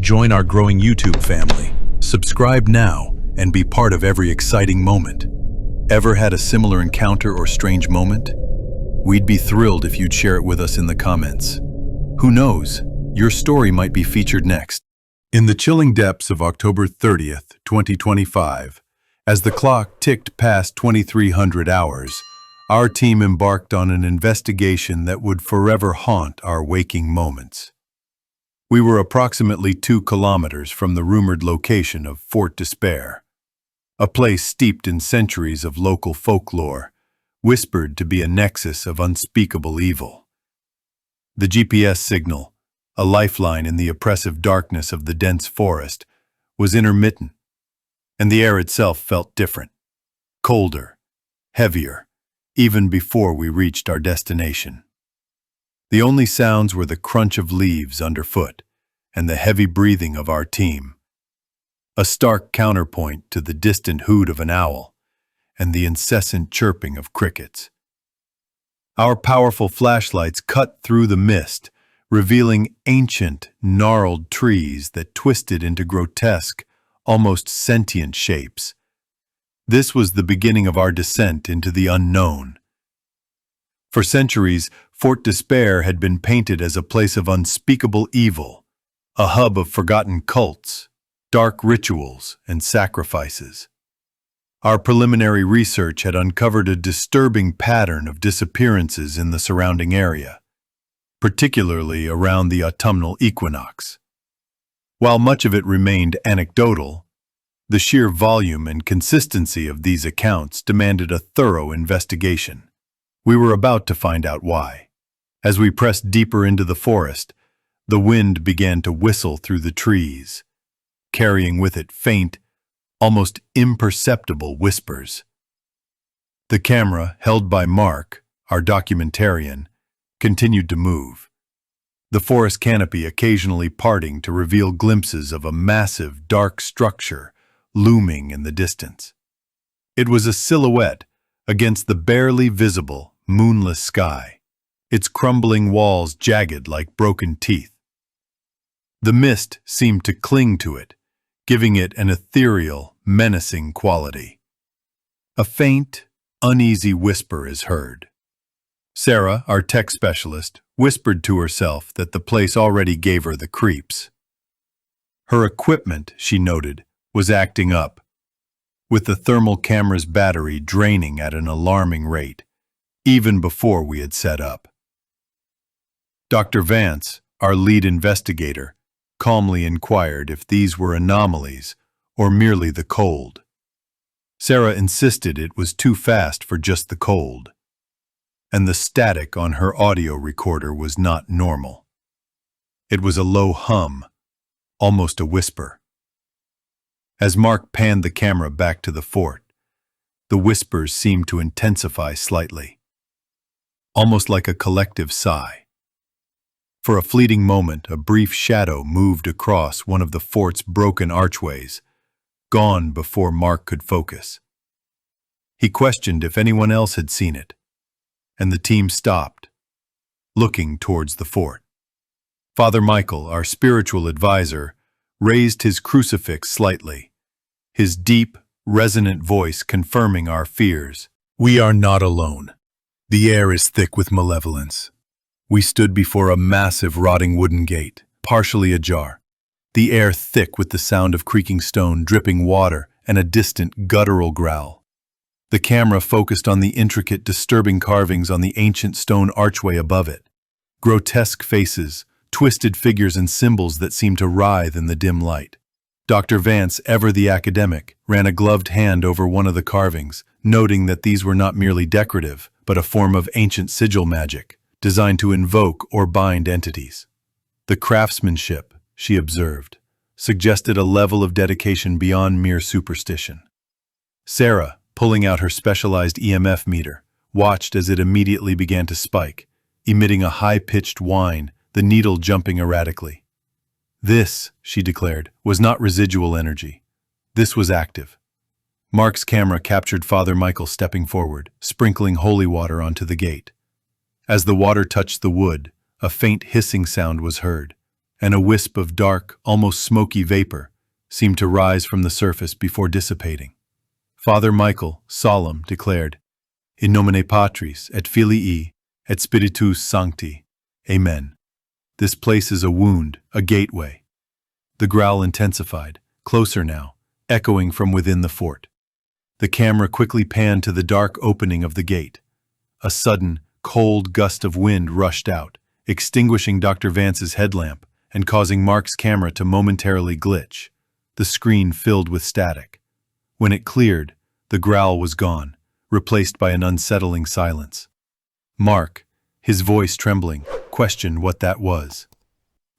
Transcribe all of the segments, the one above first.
Join our growing YouTube family. Subscribe now and be part of every exciting moment. Ever had a similar encounter or strange moment? We'd be thrilled if you'd share it with us in the comments. Who knows, your story might be featured next. In the chilling depths of October 30th, 2025, as the clock ticked past 2300 hours, our team embarked on an investigation that would forever haunt our waking moments. We were approximately 2 kilometers from the rumored location of Fort Despair, a place steeped in centuries of local folklore, whispered to be a nexus of unspeakable evil. The GPS signal, a lifeline in the oppressive darkness of the dense forest, was intermittent, and the air itself felt different, colder, heavier, even before we reached our destination. The only sounds were the crunch of leaves underfoot and the heavy breathing of our team, a stark counterpoint to the distant hoot of an owl and the incessant chirping of crickets. Our powerful flashlights cut through the mist, revealing ancient, gnarled trees that twisted into grotesque, almost sentient shapes. This was the beginning of our descent into the unknown. For centuries, Fort Despair had been painted as a place of unspeakable evil, a hub of forgotten cults, dark rituals, and sacrifices. Our preliminary research had uncovered a disturbing pattern of disappearances in the surrounding area, particularly around the autumnal equinox. While much of it remained anecdotal, the sheer volume and consistency of these accounts demanded a thorough investigation. We were about to find out why. As we pressed deeper into the forest, the wind began to whistle through the trees, carrying with it faint, almost imperceptible whispers. The camera, held by Mark, our documentarian, continued to move, the forest canopy occasionally parting to reveal glimpses of a massive, dark structure looming in the distance. It was a silhouette against the barely visible, moonless sky, its crumbling walls jagged like broken teeth. The mist seemed to cling to it, giving it an ethereal, menacing quality. A faint, uneasy whisper is heard. Sarah, our tech specialist, whispered to herself that the place already gave her the creeps. Her equipment, she noted, was acting up, with the thermal camera's battery draining at an alarming rate, even before we had set up. Dr. Vance, our lead investigator, calmly inquired if these were anomalies or merely the cold. Sarah insisted it was too fast for just the cold, and the static on her audio recorder was not normal. It was a low hum, almost a whisper. As Mark panned the camera back to the fort, the whispers seemed to intensify slightly, almost like a collective sigh. For a fleeting moment, a brief shadow moved across one of the fort's broken archways, gone before Mark could focus. He questioned if anyone else had seen it, and the team stopped, looking towards the fort. Father Michael, our spiritual advisor, raised his crucifix slightly, his deep, resonant voice confirming our fears. We are not alone. The air is thick with malevolence. We stood before a massive rotting wooden gate, partially ajar, the air thick with the sound of creaking stone, dripping water, and a distant guttural growl. The camera focused on the intricate, disturbing carvings on the ancient stone archway above it, grotesque faces, twisted figures and symbols that seemed to writhe in the dim light. Dr. Vance, ever the academic, ran a gloved hand over one of the carvings, noting that these were not merely decorative, but a form of ancient sigil magic, designed to invoke or bind entities. The craftsmanship, she observed, suggested a level of dedication beyond mere superstition. Sarah, pulling out her specialized EMF meter, watched as it immediately began to spike, emitting a high-pitched whine, the needle jumping erratically. This, she declared, was not residual energy. This was active. Mark's camera captured Father Michael stepping forward, sprinkling holy water onto the gate. As the water touched the wood, a faint hissing sound was heard, and a wisp of dark, almost smoky vapor seemed to rise from the surface before dissipating. Father Michael, solemn, declared, In nomine Patris, et Filii, et Spiritus Sancti. Amen. This place is a wound, a gateway. The growl intensified, closer now, echoing from within the fort. The camera quickly panned to the dark opening of the gate. A sudden, cold gust of wind rushed out, extinguishing Dr. Vance's headlamp and causing Mark's camera to momentarily glitch. The screen filled with static. When it cleared, the growl was gone, replaced by an unsettling silence. Mark, his voice trembling, questioned what that was.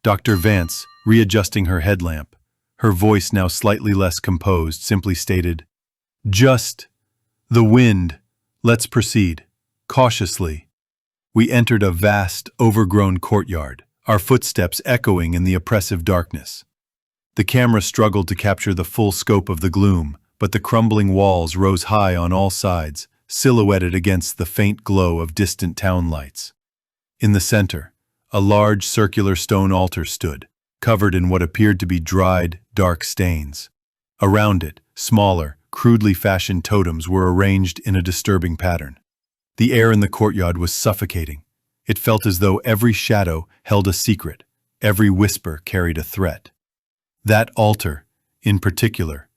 Dr. Vance, readjusting her headlamp, her voice now slightly less composed, simply stated, Just the wind. Let's proceed. Cautiously. We entered a vast, overgrown courtyard, our footsteps echoing in the oppressive darkness. The camera struggled to capture the full scope of the gloom, but the crumbling walls rose high on all sides, silhouetted against the faint glow of distant town lights. In the center, a large circular stone altar stood, covered in what appeared to be dried, dark stains. Around it, smaller, crudely fashioned totems were arranged in a disturbing pattern. The air in the courtyard was suffocating. It felt as though every shadow held a secret, every whisper carried a threat. That altar, in particular,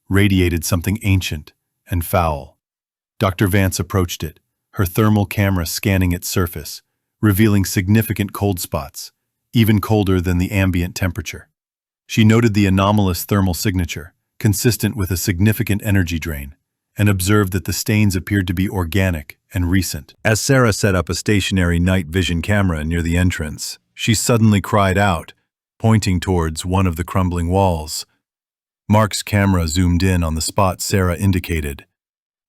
radiated something ancient and foul. Dr. Vance approached it, her thermal camera scanning its surface, revealing significant cold spots, even colder than the ambient temperature. She noted the anomalous thermal signature, consistent with a significant energy drain, and observed that the stains appeared to be organic and recent. As Sarah set up a stationary night vision camera near the entrance, she suddenly cried out, pointing towards one of the crumbling walls. Mark's camera zoomed in on the spot Sarah indicated.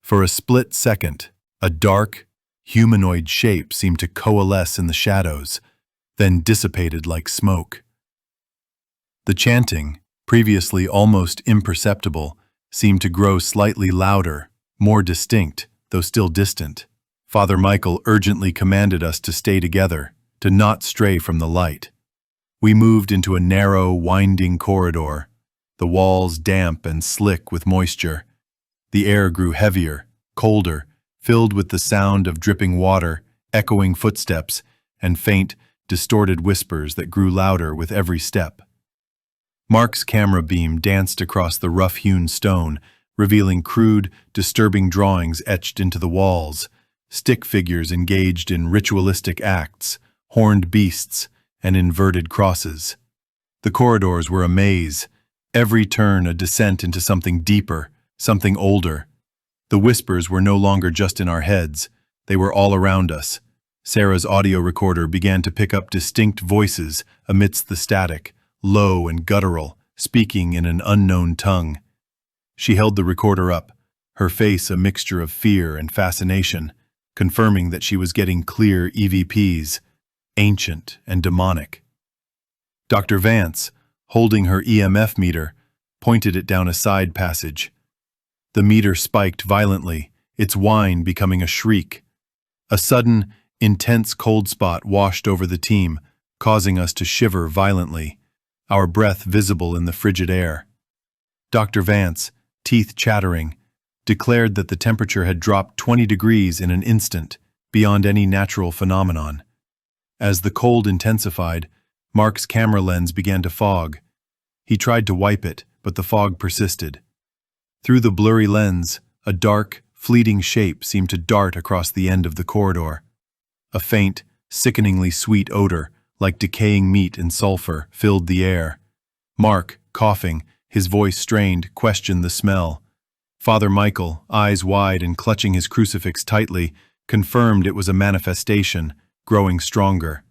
For a split second, a dark, humanoid shape seemed to coalesce in the shadows, then dissipated like smoke. The chanting, previously almost imperceptible, seemed to grow slightly louder, more distinct, though still distant. Father Michael urgently commanded us to stay together, to not stray from the light. We moved into a narrow, winding corridor, the walls damp and slick with moisture. The air grew heavier, colder, filled with the sound of dripping water, echoing footsteps, and faint, distorted whispers that grew louder with every step. Mark's camera beam danced across the rough-hewn stone, revealing crude, disturbing drawings etched into the walls, stick figures engaged in ritualistic acts, horned beasts, and inverted crosses. The corridors were a maze, every turn a descent into something deeper, something older. The whispers were no longer just in our heads, they were all around us. Sarah's audio recorder began to pick up distinct voices amidst the static, low and guttural, speaking in an unknown tongue. She held the recorder up, her face a mixture of fear and fascination, confirming that she was getting clear EVPs, ancient and demonic. Dr. Vance, holding her EMF meter, pointed it down a side passage. The meter spiked violently, its whine becoming a shriek. A sudden, intense cold spot washed over the team, causing us to shiver violently, our breath visible in the frigid air. Dr. Vance, teeth chattering, declared that the temperature had dropped 20 degrees in an instant, beyond any natural phenomenon. As the cold intensified, Mark's camera lens began to fog. He tried to wipe it, but the fog persisted. Through the blurry lens, a dark, fleeting shape seemed to dart across the end of the corridor. A faint, sickeningly sweet odor, like decaying meat and sulfur, filled the air. Mark, coughing, his voice strained, questioned the smell. Father Michael, eyes wide and clutching his crucifix tightly, confirmed it was a manifestation, growing stronger.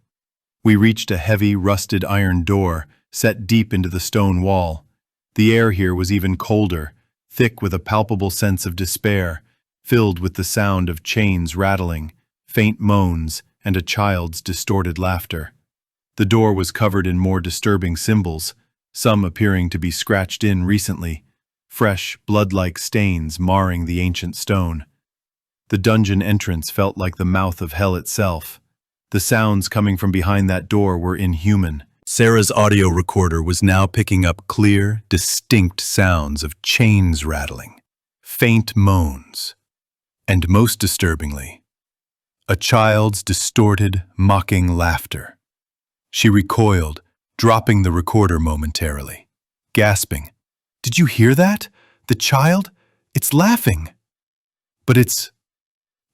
We reached a heavy, rusted iron door, set deep into the stone wall. The air here was even colder, thick with a palpable sense of despair, filled with the sound of chains rattling, faint moans, and a child's distorted laughter. The door was covered in more disturbing symbols, some appearing to be scratched in recently, fresh, blood-like stains marring the ancient stone. The dungeon entrance felt like the mouth of hell itself. The sounds coming from behind that door were inhuman, Sarah's audio recorder was now picking up clear, distinct sounds of chains rattling, faint moans, and most disturbingly, a child's distorted, mocking laughter. She recoiled, dropping the recorder momentarily, gasping, "Did you hear that? The child? It's laughing. But it's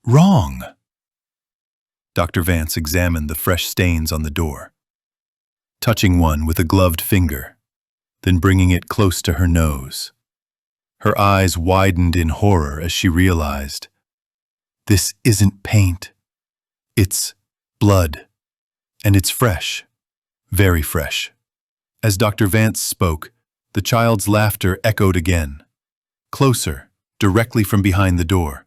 wrong." Dr. Vance examined the fresh stains on the door, touching one with a gloved finger, then bringing it close to her nose. Her eyes widened in horror as she realized, this isn't paint. It's blood. And it's fresh. Very fresh. As Dr. Vance spoke, the child's laughter echoed again, closer, directly from behind the door.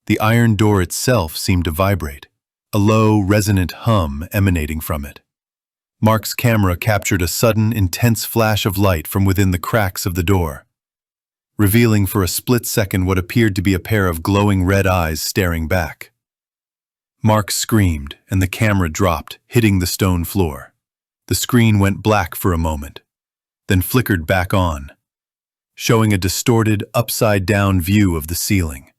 The iron door itself seemed to vibrate, a low, resonant hum emanating from it. Mark's camera captured a sudden, intense flash of light from within the cracks of the door, revealing for a split second what appeared to be a pair of glowing red eyes staring back. Mark screamed, and the camera dropped, hitting the stone floor. The screen went black for a moment, then flickered back on, showing a distorted, upside-down view of the ceiling.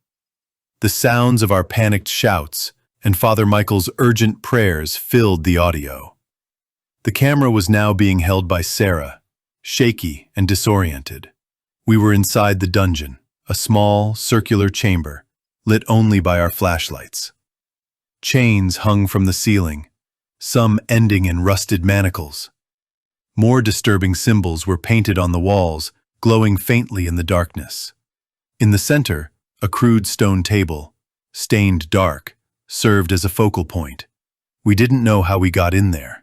The sounds of our panicked shouts and Father Michael's urgent prayers filled the audio. The camera was now being held by Sarah, shaky and disoriented. We were inside the dungeon, a small, circular chamber, lit only by our flashlights. Chains hung from the ceiling, some ending in rusted manacles. More disturbing symbols were painted on the walls, glowing faintly in the darkness. In the center, a crude stone table, stained dark, served as a focal point. We didn't know how we got in there.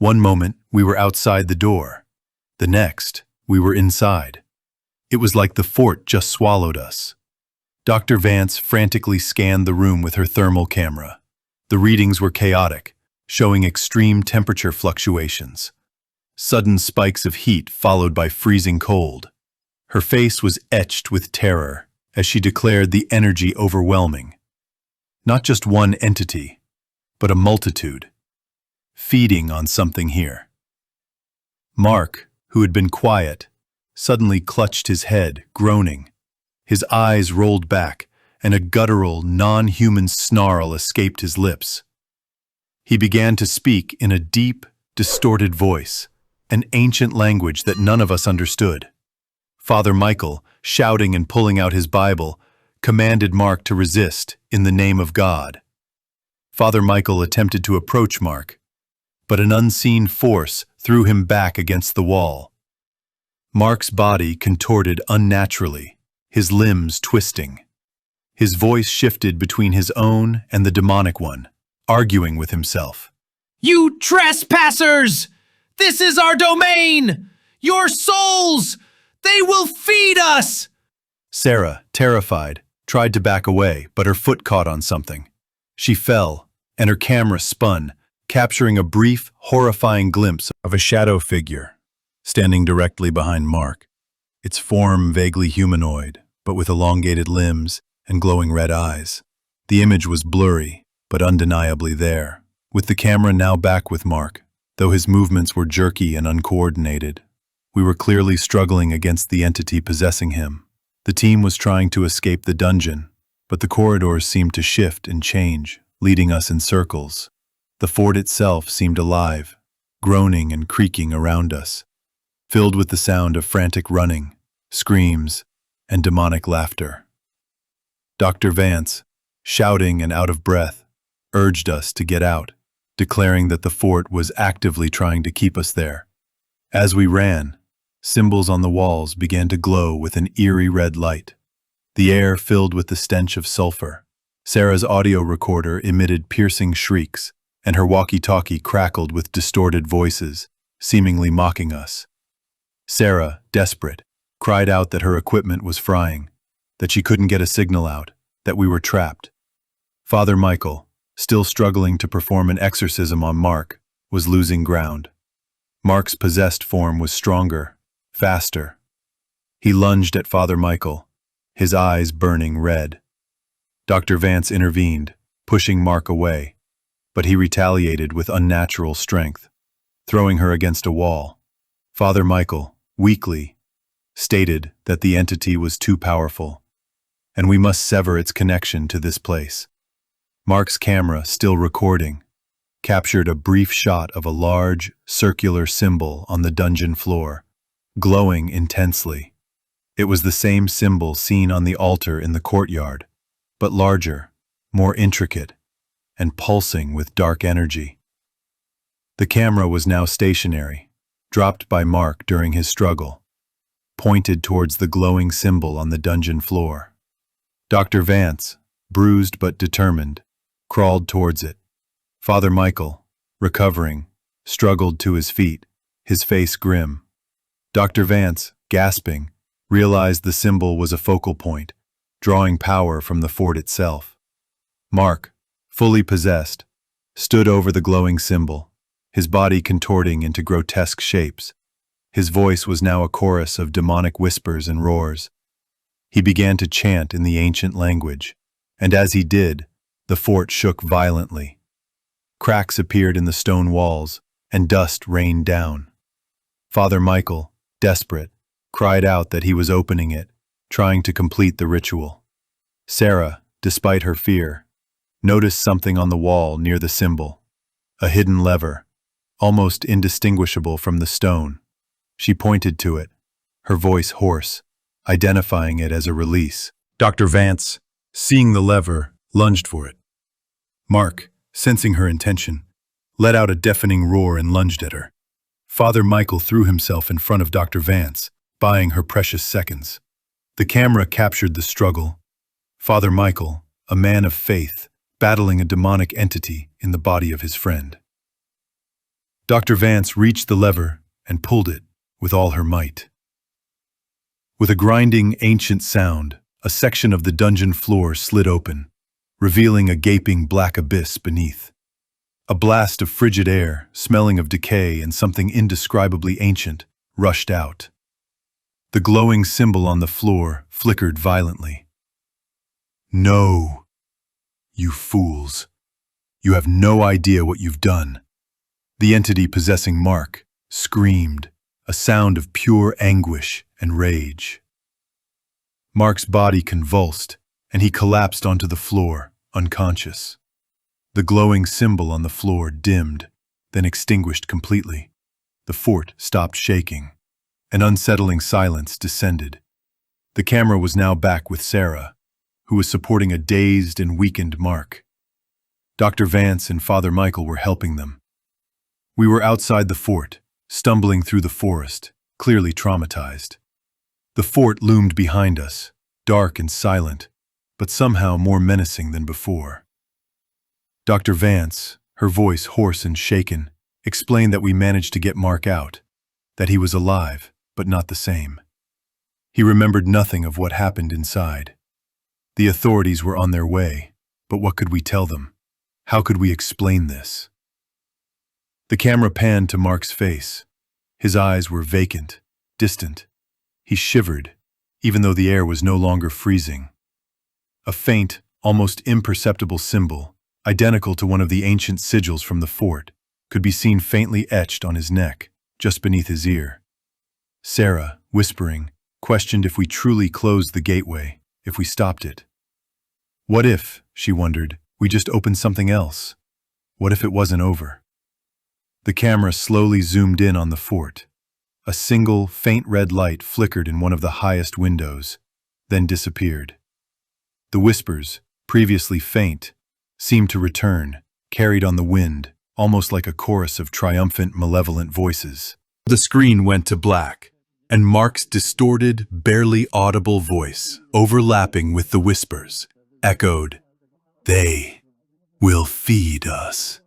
One moment, we were outside the door. The next, we were inside. It was like the fort just swallowed us. Dr. Vance frantically scanned the room with her thermal camera. The readings were chaotic, showing extreme temperature fluctuations. Sudden spikes of heat followed by freezing cold. Her face was etched with terror as she declared the energy overwhelming. Not just one entity, but a multitude, feeding on something here. Mark, who had been quiet, suddenly clutched his head, groaning. His eyes rolled back, and a guttural, non-human snarl escaped his lips. He began to speak in a deep, distorted voice, an ancient language that none of us understood. Father Michael, shouting and pulling out his Bible, commanded Mark to resist in the name of God. Father Michael attempted to approach Mark, but an unseen force threw him back against the wall. Mark's body contorted unnaturally, his limbs twisting. His voice shifted between his own and the demonic one, arguing with himself. "You trespassers! This is our domain! Your souls! They will feed us!" Sarah, terrified, tried to back away, but her foot caught on something. She fell, and her camera spun, capturing a brief, horrifying glimpse of a shadow figure, standing directly behind Mark, its form vaguely humanoid, but with elongated limbs and glowing red eyes. The image was blurry, but undeniably there, with the camera now back with Mark, though his movements were jerky and uncoordinated. We were clearly struggling against the entity possessing him. The team was trying to escape the dungeon, but the corridors seemed to shift and change, leading us in circles. The fort itself seemed alive, groaning and creaking around us, filled with the sound of frantic running, screams, and demonic laughter. Dr. Vance, shouting and out of breath, urged us to get out, declaring that the fort was actively trying to keep us there. As we ran, symbols on the walls began to glow with an eerie red light. The air filled with the stench of sulfur. Sarah's audio recorder emitted piercing shrieks, and her walkie-talkie crackled with distorted voices, seemingly mocking us. Sarah, desperate, cried out that her equipment was frying, that she couldn't get a signal out, that we were trapped. Father Michael, still struggling to perform an exorcism on Mark, was losing ground. Mark's possessed form was stronger, faster. He lunged at Father Michael, his eyes burning red. Dr. Vance intervened, pushing Mark away, but he retaliated with unnatural strength. throwing her against a wall. Father Michael, weakly, stated that the entity was too powerful, and we must sever its connection to this place. Mark's camera, still recording, captured a brief shot of a large, circular symbol on the dungeon floor, glowing intensely. It was the same symbol seen on the altar in the courtyard, but larger, more intricate, and pulsing with dark energy. The camera was now stationary, dropped by Mark during his struggle, pointed towards the glowing symbol on the dungeon floor. Dr. Vance, bruised but determined, crawled towards it. Father Michael, recovering, struggled to his feet, his face grim. Dr. Vance, gasping, realized the symbol was a focal point, drawing power from the fort itself. Mark, fully possessed, stood over the glowing symbol, his body contorting into grotesque shapes. His voice was now a chorus of demonic whispers and roars. He began to chant in the ancient language, and as he did, the fort shook violently. Cracks appeared in the stone walls, and dust rained down. Father Michael, desperate, cried out that he was opening it, trying to complete the ritual. Sarah, despite her fear, noticed something on the wall near the symbol, a hidden lever, almost indistinguishable from the stone. She pointed to it, her voice hoarse, identifying it as a release. Dr. Vance, seeing the lever, lunged for it. Mark, sensing her intention, let out a deafening roar and lunged at her. Father Michael threw himself in front of Dr. Vance, buying her precious seconds. The camera captured the struggle. Father Michael, a man of faith, battling a demonic entity in the body of his friend. Dr. Vance reached the lever and pulled it with all her might. With a grinding, ancient sound, a section of the dungeon floor slid open, revealing a gaping black abyss beneath. A blast of frigid air, smelling of decay and something indescribably ancient, rushed out. The glowing symbol on the floor flickered violently. "No, you fools. You have no idea what you've done." The entity possessing Mark screamed, a sound of pure anguish and rage. Mark's body convulsed, and he collapsed onto the floor, unconscious. The glowing symbol on the floor dimmed, then extinguished completely. The fort stopped shaking. An unsettling silence descended. The camera was now back with Sarah, who was supporting a dazed and weakened Mark. Dr. Vance and Father Michael were helping them. We were outside the fort, stumbling through the forest, clearly traumatized. The fort loomed behind us, dark and silent, but somehow more menacing than before. Dr. Vance, her voice hoarse and shaken, explained that we managed to get Mark out, that he was alive, but not the same. He remembered nothing of what happened inside. The authorities were on their way, but what could we tell them? How could we explain this? The camera panned to Mark's face. His eyes were vacant, distant. He shivered, even though the air was no longer freezing. A faint, almost imperceptible symbol, identical to one of the ancient sigils from the fort, could be seen faintly etched on his neck, just beneath his ear. Sarah, whispering, questioned if we truly closed the gateway, if we stopped it. What if, she wondered, we just opened something else? What if it wasn't over? The camera slowly zoomed in on the fort. A single, faint red light flickered in one of the highest windows, then disappeared. The whispers, previously faint, seemed to return, carried on the wind, almost like a chorus of triumphant, malevolent voices. The screen went to black, and Mark's distorted, barely audible voice, overlapping with the whispers, echoed, "They will feed us."